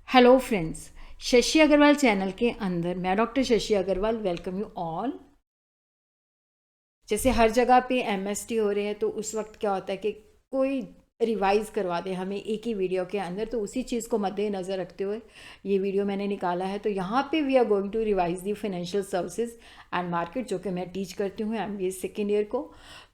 Hello friends, Shashi Agarwal channel के अंदर मैं doctor Shashi Agarwal welcome you all. जैसे हर जगह पे एमएसटी हो रहे हैं तो उस वक्त क्या होता है कि कोई रिवाइज करवा दे हमें एक ही वीडियो के अंदर, तो उसी चीज़ को मद्देनज़र रखते हुए ये वीडियो मैंने निकाला है। तो यहाँ पे we are going to revise the financial services and market, जो कि मैं टीच करती हूँ एमबीए सेकेंड ईयर को।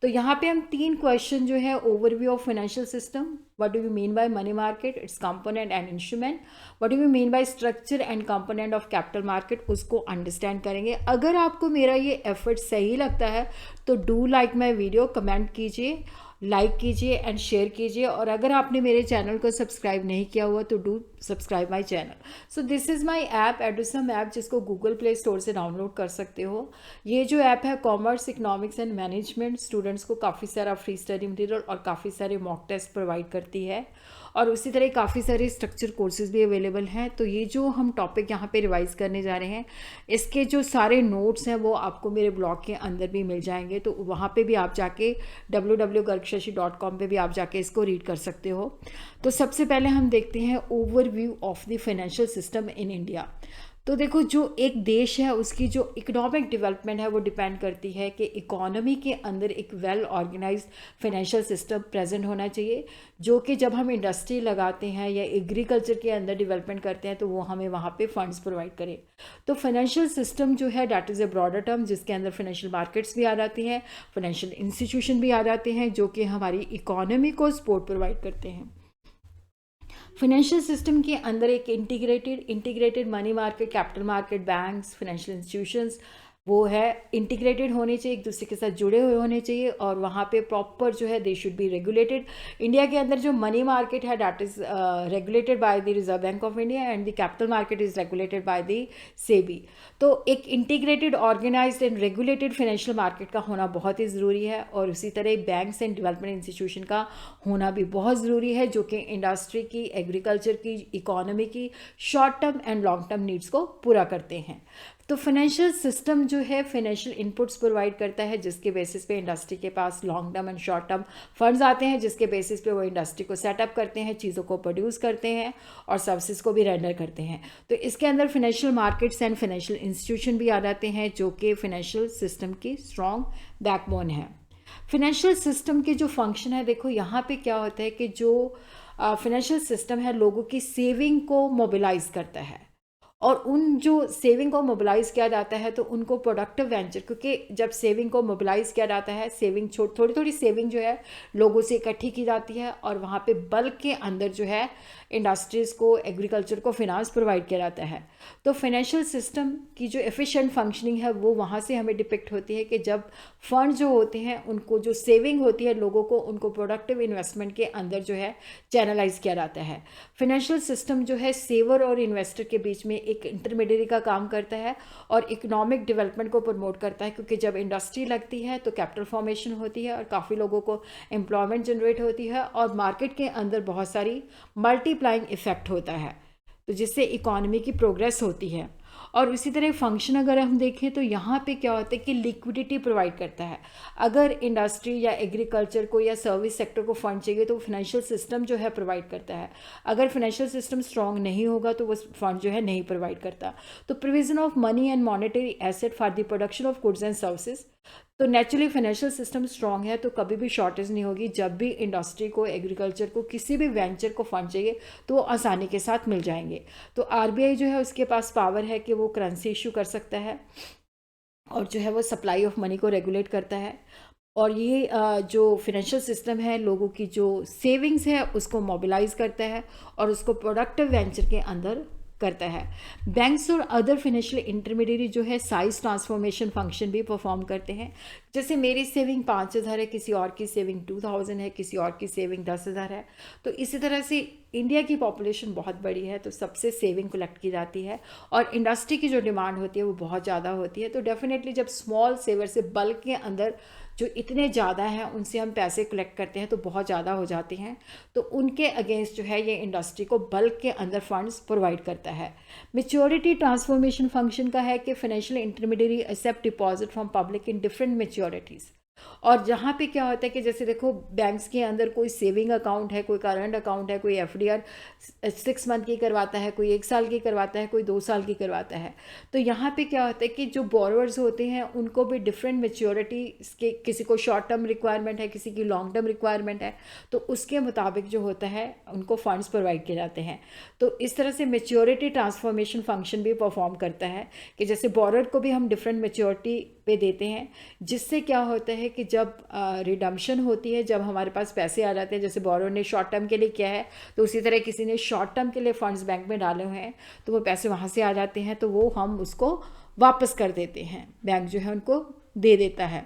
तो यहाँ पे हम 3 क्वेश्चन जो है, overview of financial system, what do you mean by money market, it's component and instrument, what do you mean by structure and component of capital market, उसको अंडरस्टैंड करेंगे। अगर आपको मेरा ये एफर्ट सही लगता है तो do like my video, comment कीजिए, लाइक कीजिए एंड शेयर कीजिए। और अगर आपने मेरे चैनल को सब्सक्राइब नहीं किया हुआ तो do subscribe my channel. So this is my app, Edusum app, जिसको गूगल प्ले स्टोर से डाउनलोड कर सकते हो। ये जो ऐप है commerce, economics and management students को काफ़ी सारा फ्री स्टडी मटेरियल और काफ़ी सारे मॉक टेस्ट प्रोवाइड करती है, और उसी तरह काफ़ी सारे स्ट्रक्चर कोर्सेज भी अवेलेबल हैं। तो ये जो हम टॉपिक यहाँ पे रिवाइज करने जा रहे हैं, इसके जो सारे नोट्स हैं वो आपको मेरे ब्लॉग के अंदर भी मिल जाएंगे। तो वहाँ पे भी आप जाके www.gargshashi.com पे भी आप जाके इसको रीड कर सकते हो। तो सबसे पहले हम देखते हैं overview of the financial system in India. तो देखो, जो एक देश है उसकी जो इकोनॉमिक डेवलपमेंट है वो डिपेंड करती है कि इकोनॉमी के अंदर एक well organised financial system present होना चाहिए, जो कि जब हम इंडस्ट्री लगाते हैं या एग्रीकल्चर के अंदर डेवलपमेंट करते हैं तो वो हमें वहाँ पे फंड्स प्रोवाइड करे। तो फाइनेंशियल सिस्टम जो है that is a broader term, जिसके अंदर फाइनेंशियल मार्केट्स भी आ जाती हैं, फाइनेंशियल इंस्टीट्यूशन भी आ जाते हैं, जो कि हमारी इकोनॉमी को सपोर्ट प्रोवाइड करते हैं। फाइनेंशियल सिस्टम के अंदर एक integrated money market, capital market, banks, financial institutions, वो है इंटीग्रेटेड होने चाहिए, एक दूसरे के साथ जुड़े हुए होने चाहिए, और वहाँ पे प्रॉपर जो है they should be regulated. India के अंदर जो मनी मार्केट है that is regulated by the Reserve Bank of India, and the capital market is regulated by the SEBI. तो एक integrated, organised and regulated financial market का होना बहुत ही ज़रूरी है, और उसी तरह बैंक्स एंड डेवलपमेंट इंस्टीट्यूशन का होना भी बहुत ज़रूरी है, जो कि इंडस्ट्री की, एग्रीकल्चर की, इकोनॉमी की short term and long term needs को पूरा करते हैं। तो फाइनेंशियल सिस्टम जो है फाइनेंशियल इनपुट्स प्रोवाइड करता है, जिसके बेसिस पे इंडस्ट्री के पास long term and short term funds आते हैं, जिसके बेसिस पे वो इंडस्ट्री को सेटअप करते हैं, चीज़ों को प्रोड्यूस करते हैं और सर्विसेज को भी रेंडर करते हैं। तो इसके अंदर financial markets and financial institution भी आ जाते हैं, जो कि फाइनेंशियल सिस्टम की स्ट्रॉन्ग बैकबोन है। फाइनेंशियल सिस्टम के जो फंक्शन है, देखो यहाँ पे क्या होता है कि जो फाइनेंशियल सिस्टम है लोगों की सेविंग को मोबिलाइज करता है, और उन जो सेविंग को मोबिलाइज किया जाता है तो उनको प्रोडक्टिव वेंचर, क्योंकि जब सेविंग को मोबिलाइज किया जाता है, सेविंग थोड़ी थोड़ी सेविंग जो है लोगों से इकट्ठी की जाती है, और वहाँ पे बल्क के अंदर जो है इंडस्ट्रीज़ को, एग्रीकल्चर को फिनांस प्रोवाइड किया जाता है। तो फाइनेंशियल सिस्टम की जो एफिशिएंट फंक्शनिंग है वो वहाँ से हमें डिपिक्ट होती है कि जब फंड जो होते हैं उनको, जो सेविंग होती है लोगों को, उनको प्रोडक्टिव इन्वेस्टमेंट के अंदर जो है चैनलाइज किया जाता है। फाइनेंशियल सिस्टम जो है सेवर और इन्वेस्टर के बीच में एक इंटरमीडिएरी का काम करता है और इकोनॉमिक डेवलपमेंट को प्रमोट करता है, क्योंकि जब इंडस्ट्री लगती है तो कैपिटल फॉर्मेशन होती है और काफ़ी लोगों को एम्प्लॉयमेंट जनरेट होती है, और मार्केट के अंदर बहुत सारी मल्टीप्लाइंग इफेक्ट होता है, तो जिससे इकोनॉमी की प्रोग्रेस होती है। और इसी तरह फंक्शन अगर हम देखें तो यहाँ पे क्या होता है कि लिक्विडिटी प्रोवाइड करता है। अगर इंडस्ट्री या एग्रीकल्चर को या सर्विस सेक्टर को फंड चाहिए तो फाइनेंशियल सिस्टम जो है प्रोवाइड करता है। अगर फाइनेंशियल सिस्टम स्ट्रॉन्ग नहीं होगा तो वो फंड जो है नहीं प्रोवाइड करता। तो provision of money and monetary asset for the production of goods and services, तो नेचुरली फाइनेंशियल सिस्टम स्ट्रॉन्ग है तो कभी भी शॉर्टेज नहीं होगी। जब भी इंडस्ट्री को, एग्रीकल्चर को, किसी भी वेंचर को फंड चाहिए तो वो आसानी के साथ मिल जाएंगे। तो आरबीआई जो है उसके पास पावर है कि वो करेंसी इशू कर सकता है, और जो है वो सप्लाई ऑफ मनी को रेगुलेट करता है, और ये जो फाइनेंशियल सिस्टम है लोगों की जो सेविंग्स है उसको मोबिलाइज करता है और उसको प्रोडक्टिव वेंचर के अंदर करता है। बैंक्स और अदर फाइनेंशियल इंटरमीडिएरी जो है साइज ट्रांसफॉर्मेशन फंक्शन भी परफॉर्म करते हैं। जैसे मेरी सेविंग 5,000 है, किसी और की सेविंग 2,000 है, किसी और की सेविंग 10,000 है। तो इसी तरह से इंडिया की पॉपुलेशन बहुत बड़ी है तो सबसे सेविंग कलेक्ट की जाती है, और इंडस्ट्री की जो डिमांड होती है वो बहुत ज़्यादा होती है। तो डेफिनेटली जब स्मॉल सेवर से बल्क के अंदर जो इतने ज़्यादा हैं उनसे हम पैसे कलेक्ट करते हैं तो बहुत ज़्यादा हो जाते हैं, तो उनके अगेंस्ट जो है ये इंडस्ट्री को बल्क के अंदर फंड्स प्रोवाइड करता है। मेच्योरिटी ट्रांसफॉर्मेशन फंक्शन का है कि financial intermediary accept deposit from public in different maturities. और जहाँ पे क्या होता है कि जैसे देखो बैंक्स के अंदर कोई सेविंग अकाउंट है, कोई करंट अकाउंट है, कोई एफडीआर 6 मंथ की करवाता है, कोई 1 साल की करवाता है, कोई 2 साल की करवाता है। तो यहाँ पे क्या होता है कि जो बोरोवर्स होते हैं उनको भी डिफरेंट मेच्योरिटी के, किसी को शॉर्ट टर्म रिक्वायरमेंट है, किसी की लॉन्ग टर्म रिक्वायरमेंट है, तो उसके मुताबिक जो होता है उनको फंड्स प्रोवाइड किए जाते हैं। तो इस तरह से मेच्योरिटी ट्रांसफॉर्मेशन फंक्शन भी परफॉर्म करता है कि जैसे बोरर को भी हम डिफरेंट मेच्योरिटी पे देते हैं, जिससे क्या होता है कि जब रिडम्पशन होती है, जब हमारे पास पैसे आ जाते हैं, जैसे बोरर ने शॉर्ट टर्म के लिए किया है तो उसी तरह किसी ने शॉर्ट टर्म के लिए फंड्स बैंक में डाले हुए हैं, तो वो पैसे वहाँ से आ जाते हैं, तो वो हम उसको वापस कर देते हैं, बैंक जो है उनको दे देता है।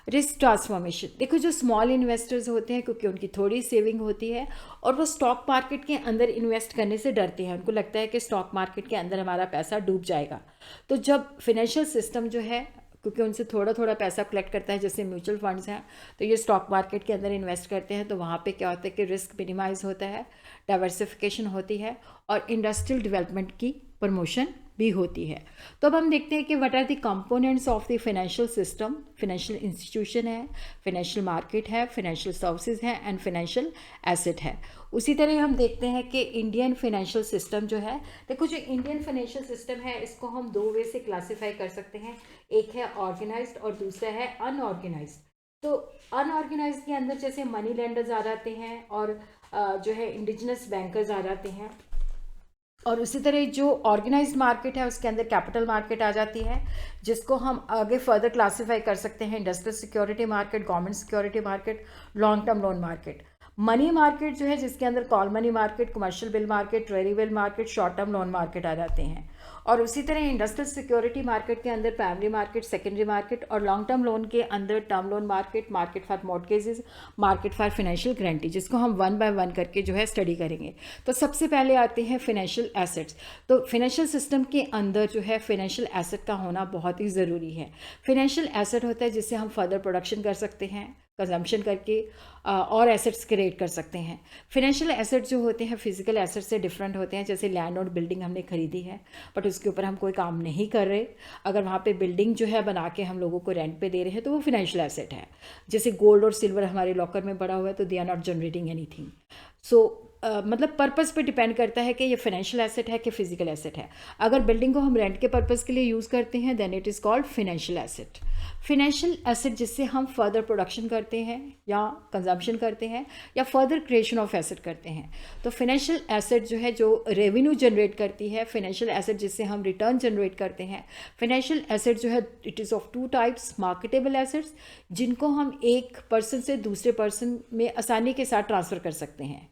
रिस्क ट्रांसफॉर्मेशन, देखो जो स्मॉल इन्वेस्टर्स होते हैं, क्योंकि उनकी थोड़ी सेविंग होती है और वो स्टॉक मार्केट के अंदर इन्वेस्ट करने से डरते हैं, उनको लगता है कि स्टॉक मार्केट के अंदर हमारा पैसा डूब जाएगा। तो जब फिनेंशियल सिस्टम जो है, क्योंकि उनसे थोड़ा थोड़ा पैसा कलेक्ट करता है, जैसे म्यूचुअल फंड्स हैं, तो ये स्टॉक मार्केट के अंदर इन्वेस्ट करते हैं, तो वहाँ पे क्या होता है कि रिस्क मिनिमाइज होता है, डाइवर्सिफिकेशन होती है और इंडस्ट्रियल डेवलपमेंट की प्रमोशन भी होती है। तो अब हम देखते हैं कि what are the components of the financial system. Financial institution है, फाइनेंशियल मार्केट है, फाइनेंशियल सर्विसेज है एंड फाइनेंशियल एसेट है। उसी तरह हम देखते हैं कि इंडियन फाइनेंशियल सिस्टम जो है, देखो जो इंडियन फाइनेंशियल सिस्टम है इसको हम 2 वे से क्लासीफाई कर सकते हैं, एक है ऑर्गेनाइज्ड और दूसरा है अनऑर्गेनाइज्ड। तो अनऑर्गेनाइज्ड के अंदर जैसे मनी लेंडर्स आ जाते हैं और जो है इंडिजिनस बैंकर्स आ जाते हैं, और उसी तरह जो ऑर्गेनाइज्ड मार्केट है उसके अंदर कैपिटल मार्केट आ जाती है, जिसको हम आगे फर्दर क्लासीफाई कर सकते हैं industrial security market, government security market, long term loan market. Money market जो है जिसके अंदर call money market, commercial bill market, treasury bill market, short term loan market आ जाते हैं। और उसी तरह इंडस्ट्रियल सिक्योरिटी मार्केट के अंदर प्राइमरी मार्केट, सेकेंडरी मार्केट, और लॉन्ग टर्म लोन के अंदर term loan market, market for mortgages, market for financial guarantee, जिसको हम 1 बाय 1 करके जो है स्टडी करेंगे। तो सबसे पहले आते हैं फाइनेंशियल एसेट्स। तो फाइनेंशियल सिस्टम के अंदर जो है फाइनेंशियल एसेट का होना बहुत ही ज़रूरी है। फाइनेंशियल एसेट होता है जिससे हम फर्दर प्रोडक्शन कर सकते हैं, कंजम्पशन करके और एसेट्स क्रिएट कर सकते हैं। फाइनेंशियल एसेट जो होते हैं फिजिकल एसेट से डिफरेंट होते हैं। जैसे लैंड और बिल्डिंग हमने खरीदी है बट उसके ऊपर हम कोई काम नहीं कर रहे, अगर वहाँ पे बिल्डिंग जो है बना के हम लोगों को रेंट पे दे रहे हैं तो वो फाइनेंशियल एसेट है। जैसे गोल्ड और सिल्वर हमारे लॉकर में पड़ा हुआ है तो they are not generating anything. So मतलब पर्पस पे डिपेंड करता है कि ये फाइनेंशियल एसेट है कि फिजिकल एसेट है। अगर बिल्डिंग को हम रेंट के पर्पस के लिए यूज़ करते हैं then it is called financial asset. Financial asset जिससे हम फर्दर प्रोडक्शन करते हैं या कंजम्पशन करते हैं या फर्दर क्रिएशन ऑफ एसेट करते हैं। तो फाइनेंशियल एसेट जो है जो रेवेन्यू जनरेट करती है, फाइनेंशियल एसेट जिससे हम रिटर्न जनरेट करते हैं। फाइनेंशियल एसेट जो है it is of 2 types, marketable assets जिनको हम एक पर्सन से दूसरे पर्सन में आसानी के साथ ट्रांसफ़र कर सकते हैं,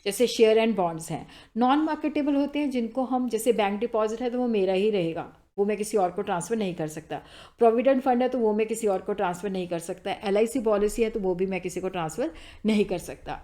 जैसे शेयर एंड बॉन्ड्स हैं। नॉन मार्केटेबल होते हैं जिनको हम, जैसे बैंक डिपॉजिट है तो वो मेरा ही रहेगा, वो मैं किसी और को ट्रांसफ़र नहीं कर सकता। प्रोविडेंट फंड है तो वो मैं किसी और को ट्रांसफ़र नहीं कर सकता। LIC पॉलिसी है तो वो भी मैं किसी को ट्रांसफ़र नहीं कर सकता।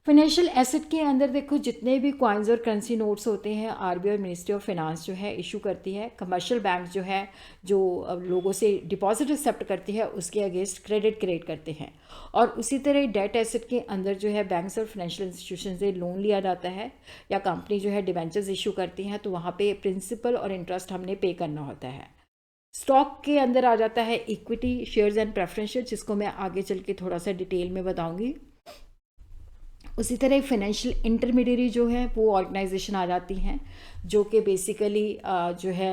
फाइनेंशियल एसेट के अंदर देखो जितने भी कॉइन्स और करेंसी नोट्स होते हैं RBI और मिनिस्ट्री ऑफ फाइनेंस जो है इशू करती है। कमर्शियल बैंक जो है जो लोगों से डिपॉजिट एक्सेप्ट करती है उसके अगेंस्ट क्रेडिट क्रिएट करते हैं। और उसी तरह डेट एसेट के अंदर जो है बैंक्स और फाइनेंशियल इंस्टीट्यूशन से लोन लिया जाता है या कंपनी जो है डिबेंचर्स इशू करती हैं तो वहाँ पे प्रिंसिपल और इंटरेस्ट हमने पे करना होता है। स्टॉक के अंदर आ जाता है equity, shares and preference share, जिसको मैं आगे चल के थोड़ा सा डिटेल में बताऊँगी। उसी तरह फाइनेंशियल इंटरमीडियरी जो है वो ऑर्गेनाइजेशन आ जाती हैं जो कि बेसिकली जो है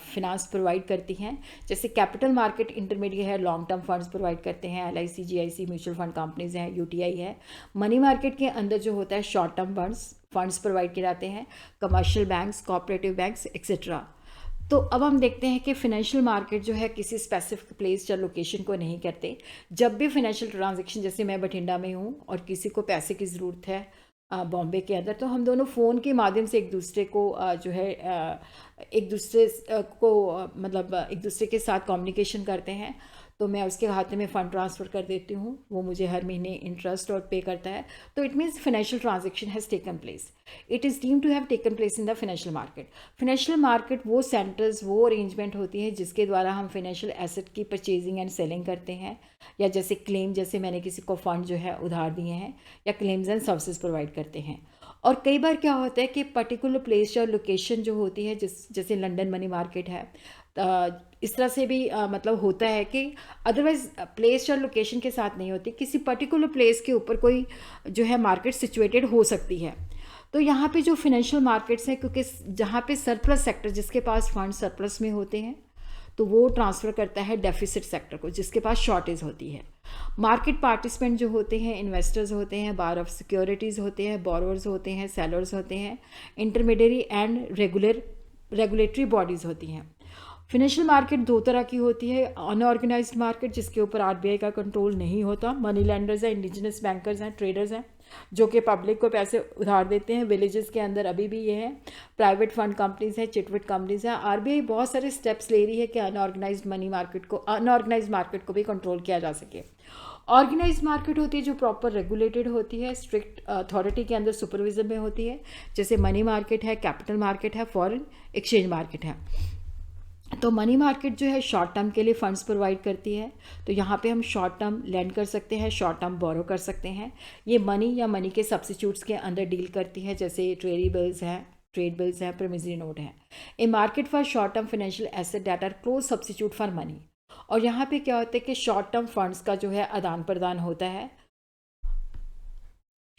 फिनांस प्रोवाइड करती हैं। जैसे कैपिटल मार्केट इंटरमीडिएट है, लॉन्ग टर्म फंड्स प्रोवाइड करते हैं, LIC, GIC mutual fund companies हैं, UTI है। मनी मार्केट के अंदर जो होता है शॉर्ट टर्म फंड्स प्रोवाइड किए जाते हैं, commercial banks, cooperative banks etcetera. तो अब हम देखते हैं कि फाइनेंशियल मार्केट जो है किसी स्पेसिफिक प्लेस या लोकेशन को नहीं करते। जब भी फाइनेंशियल ट्रांजैक्शन, जैसे मैं बठिंडा में हूँ और किसी को पैसे की ज़रूरत है बॉम्बे के अंदर, तो हम दोनों फ़ोन के माध्यम से एक दूसरे को जो है एक दूसरे को मतलब एक दूसरे के साथ कम्युनिकेशन करते हैं। तो मैं उसके खाते में फ़ंड ट्रांसफ़र कर देती हूँ, वो मुझे हर महीने इंटरेस्ट और पे करता है। तो it means financial transaction has taken place. It is deemed to have taken place in the financial market. Financial market वो सेंटर्स, वो अरेंजमेंट होती है जिसके द्वारा हम फाइनेंशियल एसेट की परचेजिंग एंड सेलिंग करते हैं, या जैसे क्लेम, जैसे मैंने किसी को फ़ंड जो है उधार दिए हैं, या क्लेम्स एंड सर्विसेज प्रोवाइड करते हैं। और कई बार क्या होता है कि पर्टिकुलर प्लेस या लोकेशन जो होती है, जैसे लंदन मनी मार्केट है, इस तरह से भी मतलब होता है कि अदरवाइज प्लेस और लोकेशन के साथ नहीं होती, किसी पर्टिकुलर प्लेस के ऊपर कोई जो है मार्केट सिचुएटेड हो सकती है। तो यहाँ पे जो फिनेंशियल मार्केट्स हैं, क्योंकि जहाँ पे सरप्लस सेक्टर, जिसके पास फंड सरप्लस में होते हैं, तो वो ट्रांसफ़र करता है डेफिसिट सेक्टर को, जिसके पास शॉर्टेज होती है। मार्केट पार्टिसिपेंट जो होते हैं, इन्वेस्टर्स होते हैं, बायर ऑफ सिक्योरिटीज़ होते हैं, बोरोअर्स होते हैं, सेलर्स होते हैं, इंटरमीडियरी एंड रेगुलेटरी बॉडीज़ होती हैं। फिनेंशियल मार्केट दो तरह की होती है, अनऑर्गेनाइज्ड मार्केट जिसके ऊपर आरबीआई का कंट्रोल नहीं होता, मनी लैंडर्स हैं, इंडिजिनस बैंकर्स हैं, ट्रेडर्स हैं जो कि पब्लिक को पैसे उधार देते हैं। विलेजेस के अंदर अभी भी ये है, प्राइवेट फंड कंपनीज हैं, चिटविट कंपनीज हैं। आरबीआई बहुत सारे स्टेप्स ले रही है कि अनऑर्गेनाइज्ड मार्केट को भी कंट्रोल किया जा सके। ऑर्गेनाइज्ड मार्केट होती है जो प्रॉपर रेगुलेटेड होती है, स्ट्रिक्ट अथॉरिटी के अंदर सुपरविजन में होती है, जैसे मनी मार्केट है, कैपिटल मार्केट है, फॉरेन एक्सचेंज मार्केट है। तो मनी मार्केट जो है शॉर्ट टर्म के लिए फंड्स प्रोवाइड करती है, तो यहाँ पे हम शॉर्ट टर्म लैंड कर सकते हैं, शॉर्ट टर्म बोरो कर सकते हैं। ये मनी या मनी के सब्सिट्यूट्स के अंदर डील करती है, जैसे ट्रेड बिल्स हैं, प्रोमिसरी नोट हैं। A market for short term financial asset that are close substitute for money. और यहाँ पे क्या होता है कि शॉर्ट टर्म फंड्स का जो है आदान प्रदान होता है,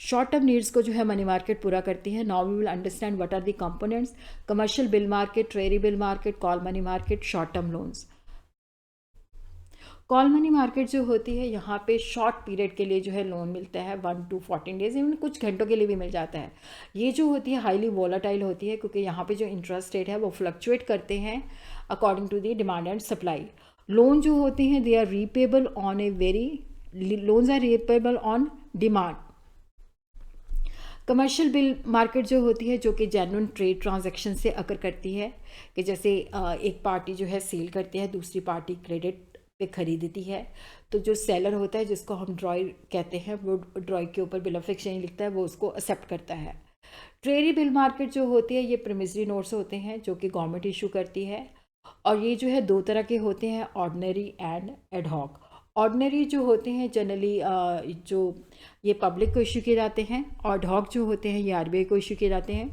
शॉर्ट टर्म नीड्स को जो है मनी मार्केट पूरा करती है। Now we will understand what are the components: commercial bill market, treasury bill market, call money market, short term loans. Call money market जो होती है, यहाँ पे शॉर्ट पीरियड के लिए जो है लोन मिलता है, 1 to 14 डेज, इवन कुछ घंटों के लिए भी मिल जाता है। ये जो होती है हाईली वॉलेटाइल होती है, क्योंकि यहाँ पे जो इंटरेस्ट रेट है वो फ्लक्चुएट करते हैं according to the demand and supply. Loan जो होते हैं they are repayable on loans are repayable on demand. Commercial bill market जो होती है, जो कि जेन्युइन ट्रेड ट्रांजैक्शन से अकर करती है, कि जैसे एक पार्टी जो है सेल करती है, दूसरी पार्टी क्रेडिट पे खरीदती है, तो जो सेलर होता है जिसको हम ड्रॉय कहते हैं, वो ड्रॉय के ऊपर बिल ऑफ एक्सचेंज लिखता है, वो उसको एक्सेप्ट करता है। ट्रेरी बिल मार्केट जो होती है, ये प्रोमिसरी नोट्स होते हैं जो कि गवर्नमेंट इशू करती है, और ये जो है दो तरह के होते हैं, ऑर्डिनरी एंड एडहॉक। ऑर्डिनरी जो होते हैं जनरली जो ये पब्लिक को इशू किए जाते हैं, और एडहॉक जो होते हैं ये आरबीआई को इशू किए जाते हैं।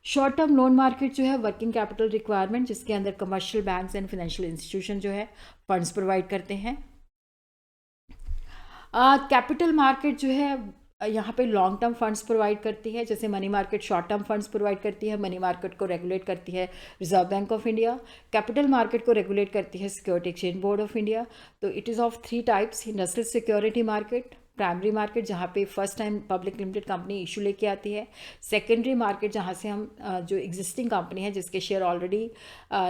शॉर्ट टर्म लोन मार्केट जो है वर्किंग कैपिटल रिक्वायरमेंट, जिसके अंदर commercial banks and financial institution जो है फंड्स प्रोवाइड करते हैं। कैपिटल मार्केट जो है यहाँ पे लॉन्ग टर्म फंड्स प्रोवाइड करती है, जैसे money market short term funds provide करती है। मनी मार्केट को रेगुलेट करती है Reserve Bank of India, capital market को रेगुलेट करती है Security Exchange Board of India. तो it is of 3 types: industrial security market, primary market जहाँ पे first time public limited company issue लेके आती है, सेकेंडरी मार्केट जहाँ से हम जो एग्जिस्टिंग कंपनी है जिसके शेयर ऑलरेडी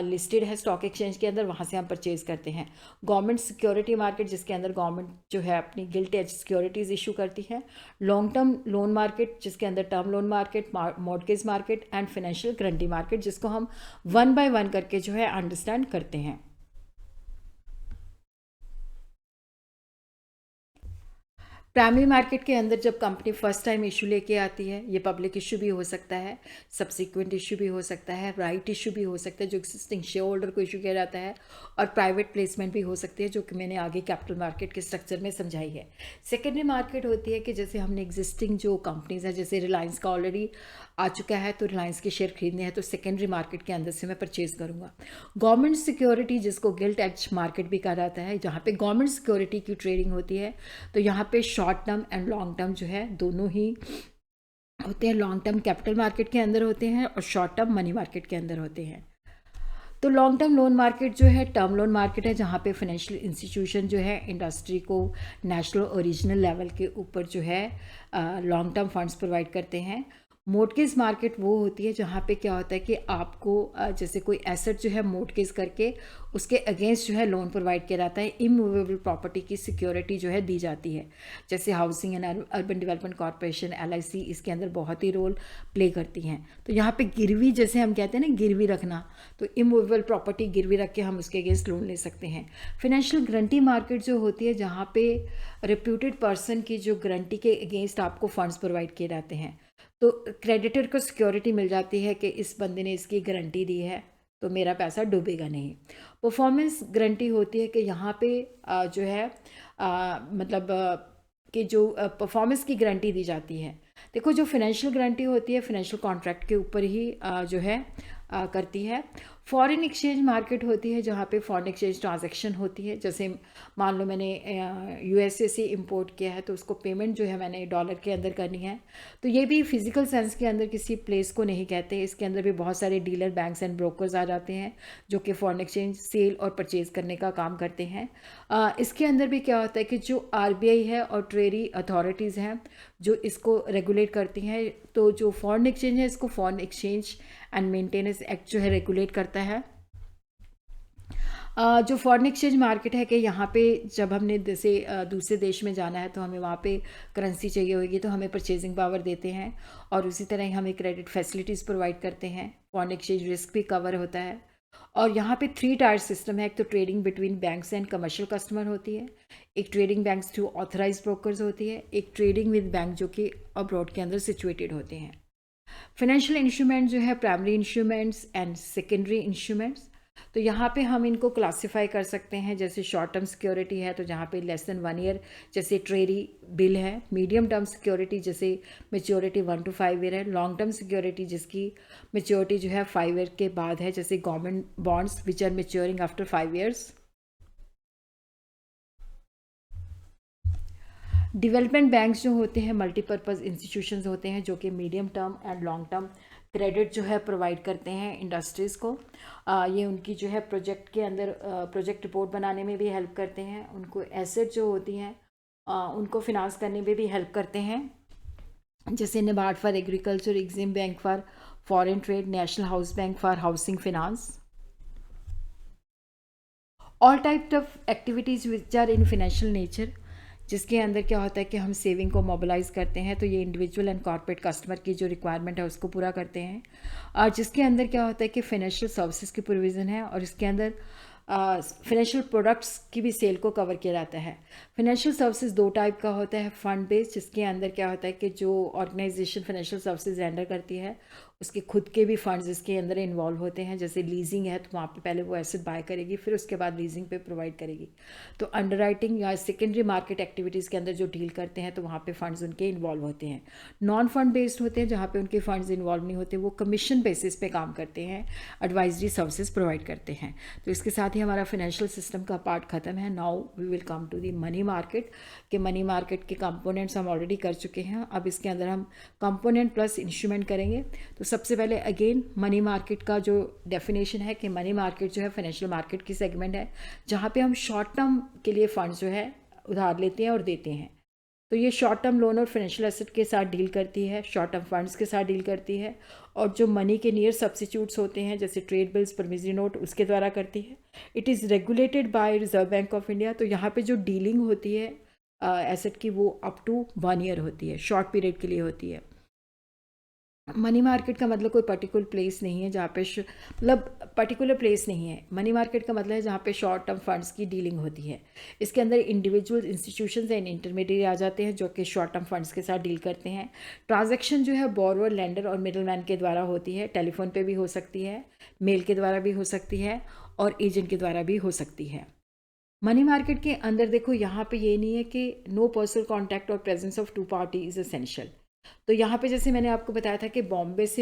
लिस्टेड है स्टॉक एक्सचेंज के अंदर, वहाँ से हम परचेज करते हैं। गवर्नमेंट सिक्योरिटी मार्केट जिसके अंदर गवर्नमेंट जो है अपनी गिल्ट एज सिक्योरिटीज़ इशू करती है। लॉन्ग टर्म लोन मार्केट जिसके अंदर term loan market, mortgage market and financial guarantee market, जिसको हम 1 by 1 करके जो है अंडरस्टैंड करते हैं। प्राइमरी मार्केट के अंदर जब कंपनी फर्स्ट टाइम इशू लेके आती है, ये पब्लिक इशू भी हो सकता है, सब्सिक्वेंट इशू भी हो सकता है, राइट इशू भी हो सकता है जो एक्जिस्टिंग शेयर होल्डर को इशू किया जाता है, और प्राइवेट प्लेसमेंट भी हो सकती है जो कि मैंने आगे कैपिटल मार्केट के स्ट्रक्चर में समझाई है। सेकेंडरी मार्केट होती है कि जैसे हमने एग्जिस्टिंग जो कंपनीज है, जैसे रिलायंस का ऑलरेडी आ चुका है तो रिलायंस के शेयर खरीदने हैं, तो सेकेंडरी मार्केट के अंदर से मैं परचेज करूँगा। गवर्नमेंट सिक्योरिटी जिसको गिल्ट एज मार्केट भी कहा जाता है, जहाँ पे गवर्नमेंट सिक्योरिटी की ट्रेडिंग होती है, तो यहाँ पे short term and long term जो है दोनों ही होते हैं। लॉन्ग टर्म कैपिटल मार्केट के अंदर होते हैं और शॉर्ट टर्म मनी मार्केट के अंदर होते हैं। तो लॉन्ग टर्म लोन मार्केट जो है टर्म लोन मार्केट है, जहाँ पे फाइनेंशियल इंस्टीट्यूशन जो है इंडस्ट्री को नेशनल और रीजनल लेवल के ऊपर जो है लॉन्ग टर्म फंड्स प्रोवाइड करते हैं। मोर्टगेज मार्केट वो होती है जहाँ पे क्या होता है कि आपको जैसे कोई एसेट जो है मोर्टगेज करके उसके अगेंस्ट जो है लोन प्रोवाइड किया जाता है, इमूवेबल प्रॉपर्टी की सिक्योरिटी जो है दी जाती है, जैसे housing and urban development corporation LIC इसके अंदर बहुत ही रोल प्ले करती हैं। तो यहाँ पे गिरवी जैसे हम कहते हैं ना, गिरवी रखना, तो इमूवेबल प्रॉपर्टी गिरवी रख के हम उसके अगेंस्ट लोन ले सकते हैं। फाइनेंशियल गारंटी मार्केट जो होती है जहाँ पे रेप्यूटेड पर्सन की जो गारंटी के अगेंस्ट आपको फंड्स प्रोवाइड किए जाते हैं, तो क्रेडिटर को सिक्योरिटी मिल जाती है कि इस बंदे ने इसकी गारंटी दी है तो मेरा पैसा डूबेगा नहीं। परफॉर्मेंस गारंटी होती है कि यहाँ पे जो है मतलब कि जो परफॉर्मेंस की गारंटी दी जाती है। देखो जो फाइनेंशियल गारंटी होती है फाइनेंशियल कॉन्ट्रैक्ट के ऊपर ही जो है करती है। फॉरेन एक्सचेंज मार्केट होती है जहाँ पे फॉरेन एक्सचेंज ट्रांजैक्शन होती है। जैसे मान लो मैंने यूएसए से इंपोर्ट किया है तो उसको पेमेंट जो है मैंने डॉलर के अंदर करनी है। तो ये भी फिजिकल सेंस के अंदर किसी प्लेस को नहीं कहते, इसके अंदर भी बहुत सारे डीलर, बैंक्स एंड ब्रोकर्स आ जाते हैं जो कि फॉरेन एक्सचेंज सेल और परचेज करने का काम करते हैं। इसके अंदर भी क्या होता है कि जो आरबीआई है और ट्रेजरी अथॉरिटीज़ हैं जो इसको रेगुलेट करती हैं, तो जो फॉरेन एक्सचेंज है इसको foreign exchange and maintenance act जो है रेगुलेट करता है। जो फॉरेन एक्सचेंज मार्केट है कि यहाँ पे जब हमने जैसे दूसरे देश में जाना है तो हमें वहाँ पे करेंसी चाहिए होगी तो हमें परचेजिंग पावर देते हैं, और उसी तरह ही हमें क्रेडिट फैसिलिटीज़ प्रोवाइड करते हैं। फॉरेन एक्सचेंज रिस्क भी कवर होता है। और यहाँ पे 3 टायर सिस्टम है। एक तो trading between banks and commercial customer होती है, एक trading banks through authorise brokers होती है, एक ट्रेडिंग विद बैंक जो कि अब्रॉड के अंदर सिचुएटेड होते हैं। फाइनेंशियल इंस्ट्रूमेंट जो है primary instruments and secondary instruments. तो यहाँ पे हम इनको क्लासिफाई कर सकते हैं। जैसे शॉर्ट टर्म सिक्योरिटी है तो जहाँ पे लेस देन 1 ईयर जैसे ट्रेजरी बिल है। मीडियम टर्म सिक्योरिटी जैसे मेच्योरिटी 1 to 5 ईयर है। लॉन्ग टर्म सिक्योरिटी जिसकी मेच्योरिटी जो है 5 ईयर के बाद है, जैसे government bonds which are maturing after 5 years. Development banks जो होते हैं मल्टीपर्पज़ इंस्टीट्यूशंस होते हैं जो कि medium term and long term credit जो है प्रोवाइड करते हैं इंडस्ट्रीज़ को। ये उनकी जो है प्रोजेक्ट के अंदर प्रोजेक्ट रिपोर्ट बनाने में भी हेल्प करते हैं। उनको एसेट जो होती हैं उनको फिनांस करने में भी हेल्प करते हैं। जैसे NABARD for agriculture, Exim bank for foreign trade, national house bank for housing finance. All type of activities which are in financial nature, जिसके अंदर क्या होता है कि हम सेविंग को मोबिलाइज करते हैं। तो ये इंडिविजुअल एंड कॉर्पोरेट कस्टमर की जो रिक्वायरमेंट है उसको पूरा करते हैं। और जिसके अंदर क्या होता है कि फाइनेंशियल सर्विसेज की प्रोविज़न है, और इसके अंदर फाइनेंशियल प्रोडक्ट्स की भी सेल को कवर किया जाता है। फाइनेंशियल सर्विसेज 2 टाइप का होता है। फंड बेस्ड, जिसके अंदर क्या होता है कि जो ऑर्गेनाइजेशन फाइनेंशियल सर्विसेज रेंडर करती है उसके खुद के भी फंड्स इसके अंदर इन्वॉल्व होते हैं। जैसे लीजिंग है तो वहाँ पे पहले वो एसेट बाय करेगी, फिर उसके बाद लीजिंग पे प्रोवाइड करेगी। तो अंडरराइटिंग या सेकेंडरी मार्केट एक्टिविटीज़ के अंदर जो डील करते हैं तो वहाँ पे फंड्स उनके इन्वॉल्व होते हैं। नॉन फंड बेस्ड होते हैं जहाँ पे उनके फंड्स इन्वॉल्व नहीं होते, वो कमीशन बेसिस पे काम करते हैं, एडवाइजरी सर्विसेज प्रोवाइड करते हैं। तो इसके साथ ही हमारा फाइनेंशियल सिस्टम का पार्ट खत्म है। Now we will come to the money market. कि मनी मार्केट के कंपोनेंट्स हम ऑलरेडी कर चुके हैं, अब इसके अंदर हम कंपोनेंट प्लस इंस्ट्रूमेंट करेंगे। तो सबसे पहले अगेन मनी मार्केट का जो डेफिनेशन है कि मनी मार्केट जो है फाइनेंशियल मार्केट की सेगमेंट है जहाँ पे हम शॉर्ट टर्म के लिए फंड्स जो है उधार लेते हैं और देते हैं। तो ये शॉर्ट टर्म लोन और फाइनेंशियल एसेट के साथ डील करती है, शॉर्ट टर्म फंड्स के साथ डील करती है, और जो मनी के नियर सब्सिट्यूट्स होते हैं जैसे ट्रेड बिल्स, प्रॉमिसरी नोट, उसके द्वारा करती है। It is regulated bye reserve Bank of India. तो यहाँ पे जो डीलिंग होती है एसेट की वो अप टू 1 ईयर होती है, शॉर्ट पीरियड के लिए होती है। मनी मार्केट का मतलब कोई पर्टिकुलर प्लेस नहीं है जहाँ पे मतलब पर्टिकुलर प्लेस नहीं है। मनी मार्केट का मतलब है जहाँ पे शॉर्ट टर्म फंड्स की डीलिंग होती है। इसके अंदर इंडिविजुअल, इंस्टीट्यूशंस एंड इंटरमीडिएट आ जाते हैं जो कि शॉर्ट टर्म फंड्स के साथ डील करते हैं। ट्रांजैक्शन जो है बोरोवर, लेंडर और मिडलमैन के द्वारा होती है। टेलीफोन पे भी हो सकती है, मेल के द्वारा भी हो सकती है, और एजेंट के द्वारा भी हो सकती है। मनी मार्केट के अंदर देखो यहाँ पे ये नहीं है कि नो पर्सनल कॉन्टैक्ट और presence of 2 party is essential. तो यहाँ पे जैसे मैंने आपको बताया था कि बॉम्बे से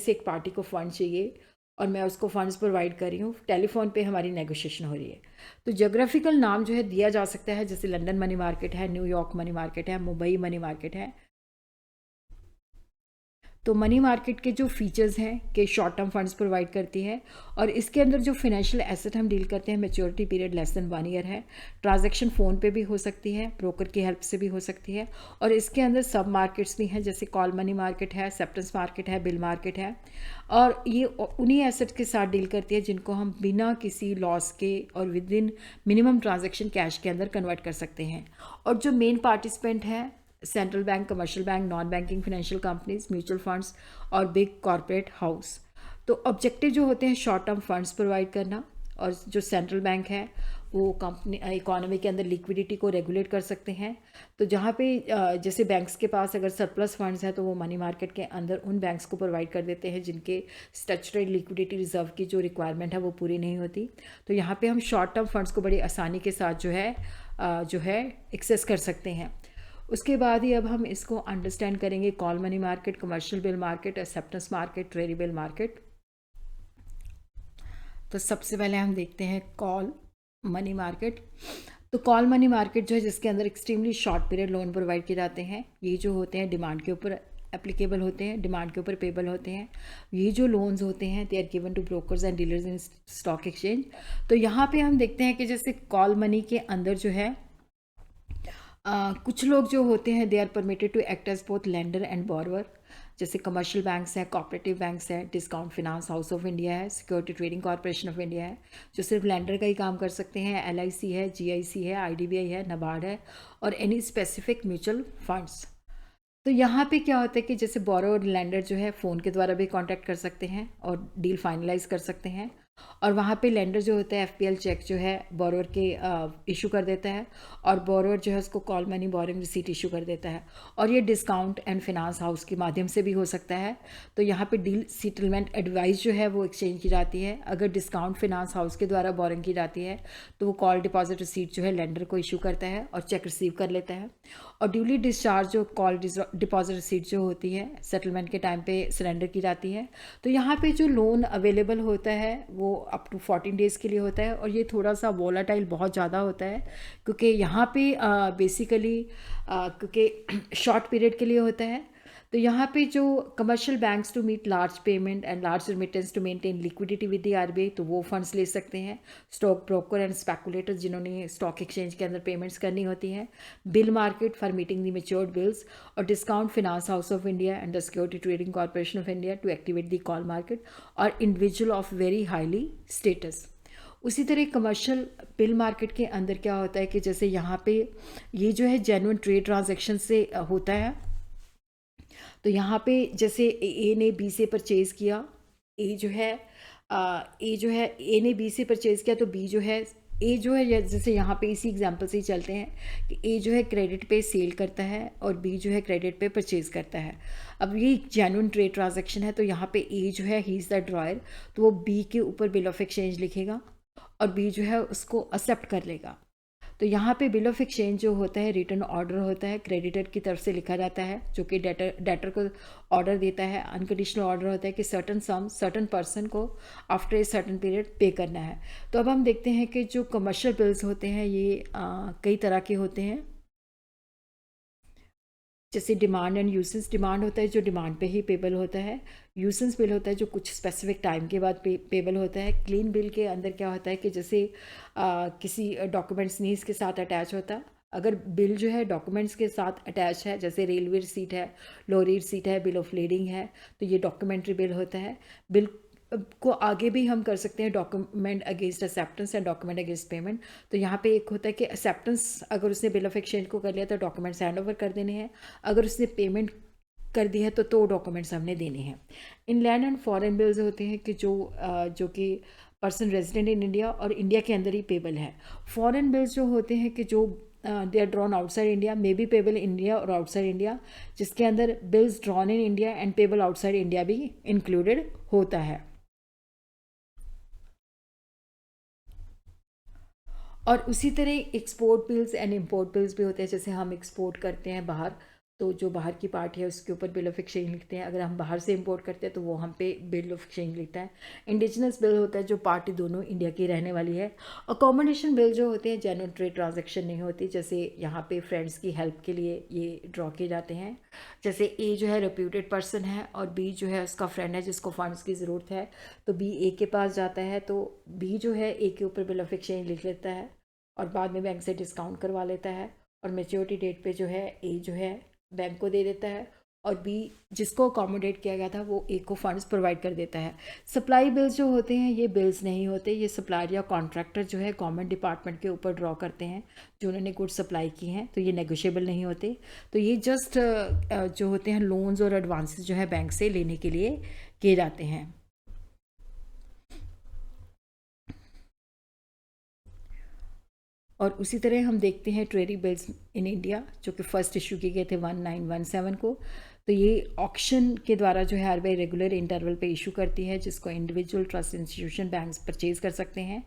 एक पार्टी को फ़ंड चाहिए और मैं उसको फ़ंड्स प्रोवाइड कर रही हूँ। टेलीफोन पे हमारी नेगोशिएशन हो रही है। तो जोग्राफिकल नाम जो है दिया जा सकता है, जैसे लंदन मनी मार्केट है, न्यूयॉर्क मनी मार्केट है, मुंबई मनी मार्केट है। तो मनी मार्केट के जो फीचर्स हैं कि शॉर्ट टर्म फंड्स प्रोवाइड करती है, और इसके अंदर जो फाइनेंशियल एसेट हम डील करते हैं maturity period less than 1 year है। ट्रांजैक्शन फ़ोन पे भी हो सकती है, ब्रोकर की हेल्प से भी हो सकती है, और इसके अंदर सब मार्केट्स भी हैं जैसे कॉल मनी मार्केट है, एक्सेप्टेंस मार्केट है, बिल मार्केट है। और ये उन्हीं एसेट के साथ डील करती है जिनको हम बिना किसी लॉस के और with in minimum transaction cash के अंदर कन्वर्ट कर सकते हैं। और जो मेन पार्टिसिपेंट है central bank, commercial bank, non banking financial companies, mutual funds और बिग कॉरपोरेट हाउस। तो ऑब्जेक्टिव जो होते हैं शॉर्ट टर्म फंड्स प्रोवाइड करना, और जो सेंट्रल बैंक है वो कंपनी इकोनॉमी के अंदर लिक्विडिटी को रेगुलेट कर सकते हैं। तो जहाँ पे जैसे बैंक्स के पास अगर सरप्लस फंड्स हैं तो वो मनी मार्केट के अंदर उन बैंक्स को प्रोवाइड कर देते हैं जिनके स्टैट्यूटरी लिक्विडिटी रिजर्व की जो रिक्वायरमेंट है वो पूरी नहीं होती। तो यहाँ पे हम शॉर्ट टर्म फंड्स को बड़ी आसानी के साथ जो है एक्सेस कर सकते हैं। उसके बाद ही अब हम इसको अंडरस्टैंड करेंगे call money market, commercial bill market, acceptance market, treaty bill market. तो सबसे पहले हम देखते हैं कॉल मनी मार्केट। तो कॉल मनी मार्केट जो है, जिसके अंदर extremely short period loan provide किए जाते हैं, ये जो होते हैं डिमांड के ऊपर एप्लीकेबल होते हैं, डिमांड के ऊपर पेबल होते हैं। ये जो लोन्स होते हैं they are given to brokers and dealers in stock exchange. तो यहाँ पे हम देखते हैं कि जैसे कॉल मनी के अंदर जो है कुछ लोग जो होते हैं they are permitted to act as both lender and borrower. जैसे कमर्शियल बैंक्स हैं, कोऑपरेटिव बैंक्स हैं, Discount Finance House of India है, Security Trading Corporation of India है, जो सिर्फ लेंडर का ही काम कर सकते हैं, LIC है, GIC है, IDBI है, नाबार्ड है, और एनी स्पेसिफिक म्यूचुअल फंड्स। तो यहाँ पे क्या होता है कि जैसे बोरो और लेंडर जो है फ़ोन के द्वारा भी कांटेक्ट कर सकते हैं और डील फाइनलाइज कर सकते हैं। और वहाँ पे लेंडर जो होता है FPL चेक जो है बोरोवर के इशू कर देता है, और बोरोवर जो है उसको call money boring receipt issue कर देता है। और ये डिस्काउंट एंड फिनांस हाउस के माध्यम से भी हो सकता है। तो यहाँ पे डील सेटलमेंट एडवाइस जो है वो एक्सचेंज की जाती है। अगर डिस्काउंट फिनांस हाउस के द्वारा बोरिंग की जाती है तो वो कॉल डिपॉजिट रिसीट जो है लेंडर को इशू करता है और चेक रिसीव कर लेता है। और ड्यूली डिस्चार्ज जो कॉल डिपॉजिट रिसीट जो होती है सेटलमेंट के टाइम पे सरेंडर की जाती है। तो यहाँ पे जो लोन अवेलेबल होता है वो अप टू 14 डेज़ के लिए होता है, और ये थोड़ा सा वोलाटाइल बहुत ज़्यादा होता है, क्योंकि यहाँ पे बेसिकली क्योंकि शॉर्ट पीरियड के लिए होता है। तो यहाँ पे जो commercial banks to meet large payment and large remittance to maintain liquidity with the RBI, तो वो फंड्स ले सकते हैं। स्टॉक ब्रोकर एंड स्पेकुलेटर्स जिन्होंने स्टॉक एक्सचेंज के अंदर पेमेंट्स करनी होती हैं। Bill market for meeting the matured bills, और Discount Finance House of India and the Security Trading Corporation of India to activate the call market, और individual of very highly status. उसी तरह commercial bill market के अंदर क्या होता है कि जैसे यहाँ पे ये जो है जेन्युइन ट्रेड ट्रांजैक्शन से होता है। तो यहाँ पे जैसे ए ने बी से परचेज़ किया, ए जो है ए ने बी से परचेज़ किया, तो बी जो है ए जो है जैसे यहाँ पे इसी एग्जांपल से ही चलते हैं कि ए जो है क्रेडिट पे सेल करता है और बी जो है क्रेडिट पे परचेज़ करता है। अब ये जेन्युइन ट्रेड ट्रांजैक्शन है, तो यहाँ पे ए जो है ही इज़ द ड्रॉयर, तो वो बी के ऊपर बिल ऑफ एक्सचेंज लिखेगा और बी जो है उसको एक्सेप्ट कर लेगा। तो यहाँ पे बिल ऑफ एक्सचेंज जो होता है रिटर्न ऑर्डर होता है, क्रेडिटर की तरफ से लिखा जाता है, जो कि डेटर को ऑर्डर देता है। अनकंडीशनल ऑर्डर होता है कि सर्टन सम सर्टन पर्सन को आफ्टर ए सर्टन पीरियड पे करना है। तो अब हम देखते हैं कि जो कमर्शियल बिल्स होते हैं ये कई तरह के होते हैं। जैसे डिमांड एंड यूसेंस। डिमांड होता है जो डिमांड पे ही पेबल होता है। यूसेंस बिल होता है जो कुछ स्पेसिफिक टाइम के बाद पेबल होता है। क्लीन बिल के अंदर क्या होता है कि जैसे किसी डॉक्यूमेंट्स नहीं इसके साथ अटैच होता। अगर बिल जो है डॉक्यूमेंट्स के साथ अटैच है, जैसे रेलवे रिसीट है, लॉरी रिसीट है, बिल ऑफ लीडिंग है, तो ये डॉक्यूमेंट्री बिल होता है। बिल को आगे भी हम कर सकते हैं डॉक्यूमेंट अगेंस्ट एक्सेप्टेंस या डॉक्यूमेंट अगेंस्ट पेमेंट। तो यहाँ पे एक होता है कि एक्सेप्टेंस अगर उसने बिल ऑफ एक्सचेंज को कर लिया तो डॉक्यूमेंट्स हैंड ओवर कर देने हैं। अगर उसने पेमेंट कर दी है तो डॉक्यूमेंट्स हमने देने हैं। इनलैंड एंड फॉरेन बिल्स होते हैं कि जो कि पर्सन रेजिडेंट इन इंडिया और इंडिया के अंदर ही पेबल है। फॉरेन बिल्स जो होते हैं कि जो they are drawn outside India, may be payable India और आउटसाइड इंडिया, जिसके अंदर bills drawn in India and payable outside India भी इंक्लूडेड होता है। और उसी तरह export bills and import bills भी होते हैं। जैसे हम एक्सपोर्ट करते हैं बाहर, तो जो बाहर की पार्टी है उसके ऊपर बिल ऑफ एक्सचेंज लिखते हैं। अगर हम बाहर से इंपोर्ट करते हैं तो वो हम पे बिल ऑफ एक्सचेंज लिखता है। इंडिजिनस बिल होता है जो पार्टी दोनों इंडिया की रहने वाली है। अकोमोडेशन बिल जो होते हैं जेन्युइन ट्रेड ट्रांजैक्शन नहीं होती। जैसे यहाँ पे फ्रेंड्स की हेल्प के लिए ये ड्रॉ किए जाते हैं। जैसे ए जो है रेप्यूटेड पर्सन है और बी जो है उसका फ्रेंड है जिसको फंड्स की ज़रूरत है, तो बी ए के पास जाता है, तो बी जो है ए के ऊपर बिल ऑफ एक्सचेंज लिख लेता है और बाद में बैंक से डिस्काउंट करवा लेता है, और मेच्योरिटी डेट पे जो है ए जो है बैंक को दे देता है, और बी जिसको अकोमोडेट किया गया था वो ए को फंड्स प्रोवाइड कर देता है। सप्लाई बिल्स जो होते हैं ये बिल्स नहीं होते, ये सप्लायर या कॉन्ट्रैक्टर जो है गवर्नमेंट डिपार्टमेंट के ऊपर ड्रॉ करते हैं जो उन्होंने गुड्स सप्लाई की हैं, तो ये नेगोशिएबल नहीं होते। तो ये जस्ट जो होते हैं लोन्स और एडवांसेस जो है बैंक से लेने के लिए किए जाते हैं। और उसी तरह हम देखते हैं ट्रेडी बिल्स इन इंडिया जो कि फर्स्ट इशू किए गए थे 1917 को। तो ये ऑक्शन के द्वारा जो है आरबीआई रेगुलर इंटरवल पे इशू करती है, जिसको individual trust institution banks purchase कर सकते हैं।